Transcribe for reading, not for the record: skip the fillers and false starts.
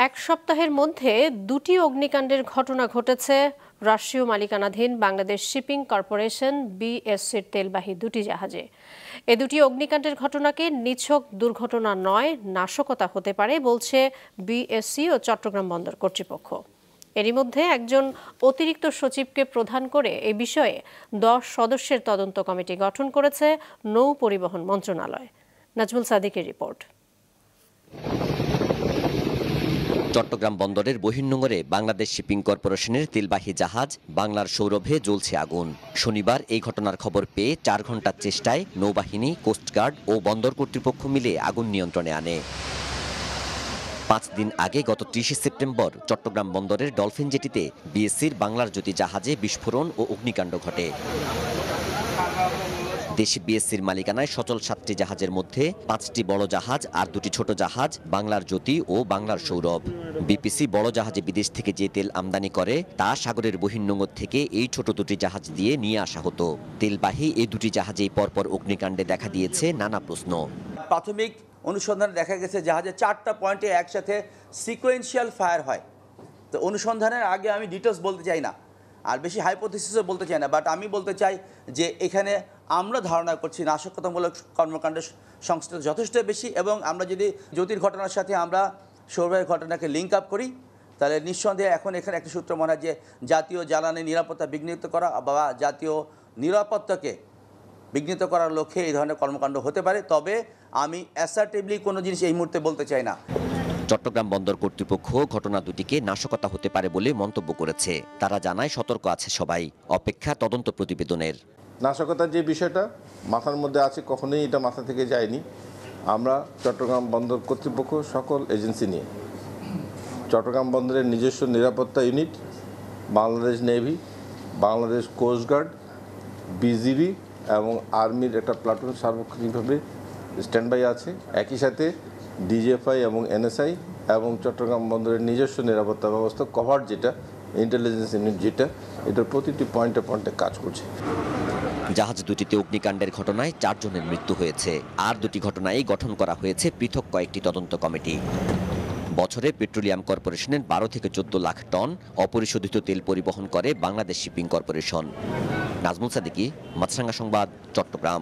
এক সপ্তাহের মধ্যে দুটি অগ্নিকাণ্ডের ঘটনা ঘটেছে রাষ্ট্রীয় মালিকানাধীন বাংলাদেশ শিপিং কর্পোরেশন বিএসসির তেলবাহী দুটি জাহাজে। এ দুটি অগ্নিকাণ্ডের ঘটনাকে নিছক দুর্ঘটনা নয়, নাশকতা হতে পারে বলছে বিএসসি ও চট্টগ্রাম বন্দর কর্তৃপক্ষ। এরই মধ্যে একজন অতিরিক্ত সচিবকে প্রধান করে এ বিষয়ে 10 সদস্যের তদন্ত কমিটি গঠন করেছে নৌ পরিবহন মন্ত্রণালয়। নাজমুল সাদিকের রিপোর্ট। চট্টগ্রাম বন্দরের বহির্নোঙরে বাংলাদেশ শিপিং কর্পোরেশনের তেলবাহী জাহাজ বাংলার সৌরভে জ্বলছে আগুন। শনিবার এই ঘটনার খবর পেয়ে 4 ঘন্টার চেষ্টায় নৌবাহিনী, কোস্টগার্ড ও বন্দর কর্তৃপক্ষ মিলে আগুন নিয়ন্ত্রণে আনে। 5 দিন আগে গত 30 সেপ্টেম্বর চট্টগ্রাম বন্দরের ডলফিন জেটিতে বিএসসির বাংলার জ্যোতি জাহাজে বিস্ফোরণ ও অগ্নিকাণ্ড ঘটে। দেশি বিএসসির মালিকানায় সচল 7টি জাহাজের মধ্যে 5টি বড় জাহাজ আর 2টি ছোট জাহাজ বাংলার জ্যোতি ও বাংলার সৌরভ। বিপিসি বড় জাহাজে বিদেশ থেকে যে তেল আমদানি করে তা সাগরের বহির্নোঙর থেকে এই ছোট দুটি জাহাজ দিয়ে নিয়ে আসা হতো। তেলবাহী এই দুটি জাহাজেই পরপর অগ্নিকাণ্ডে দেখা দিয়েছে নানা প্রশ্ন। প্রাথমিক অনুসন্ধানে দেখা গেছে জাহাজে 4টা পয়েন্টে একসাথে সিকোয়েন্সিয়াল ফায়ার হয়। তো অনুসন্ধানের আগে আমি ডিটেলস বলতে চাই না, আর বেশি হাইপোথিসিসও বলতে চাই না, বাট আমি বলতে চাই যে এখানে আমরা ধারণা করছি নাশকতামূলক কর্মকাণ্ডের সংশ্লিষ্ট যথেষ্ট বেশি, এবং আমরা যদি জ্যোতির ঘটনার সাথে আমরা সৌরভের ঘটনাকে লিঙ্ক আপ করি তাহলে নিঃসন্দেহে এখন এখানে একটা সূত্র মনে হয় যে জাতীয় জ্বালানি নিরাপত্তা বিঘ্নিত করা বা জাতীয় নিরাপত্তাকে বিঘ্নিত করার লক্ষ্যে এই ধরনের কর্মকাণ্ড হতে পারে। তবে আমি অ্যাসার্টিভলি কোনো জিনিস এই মুহূর্তে বলতে চাই না। চট্টগ্রাম বন্দর কর্তৃপক্ষ ঘটনা দুটিকে নাশকতা হতে পারে বলে মন্তব্য করেছে। তারা জানায় সতর্ক আছে সবাই, অপেক্ষা তদন্ত প্রতিবেদনের। নাশকতার যে বিষয়টা মাথার মধ্যে আছে, কখনোই এটা মাথা থেকে যায়নি। আমরা চট্টগ্রাম বন্দর কর্তৃপক্ষ সকল এজেন্সি নিয়ে চট্টগ্রাম বন্দরের নিজস্ব নিরাপত্তা unit, Bangladesh navy, Bangladesh coast guard, BGB এবং আর্মির একটা প্লাটুন সার্বক্ষণিকভাবে স্ট্যান্ড বাই আছে। একই সাথে ডিজিএফআই এবং এনএসআই এবং চট্টগ্রাম বন্দরের নিজস্ব নিরাপত্তা ব্যবস্থা কভার যেটা ইন্টেলিজেন্স ইউনিট যেটা, এটার প্রতিটি পয়েন্টে পয়েন্টে কাজ করছে। জাহাজ দুটিতে অগ্নিকাণ্ডের ঘটনায় 4 জনের মৃত্যু হয়েছে। আর দুটি ঘটনায় গঠন করা হয়েছে পৃথক কয়েকটি তদন্ত কমিটি। বছরে পেট্রোলিয়াম কর্পোরেশনের 12 থেকে 14 লাখ টন অপরিশোধিত তেল পরিবহন করে বাংলাদেশ শিপিং কর্পোরেশন। নাজমুল সাদিকি, মাছরাঙ্গা সংবাদ, চট্টগ্রাম।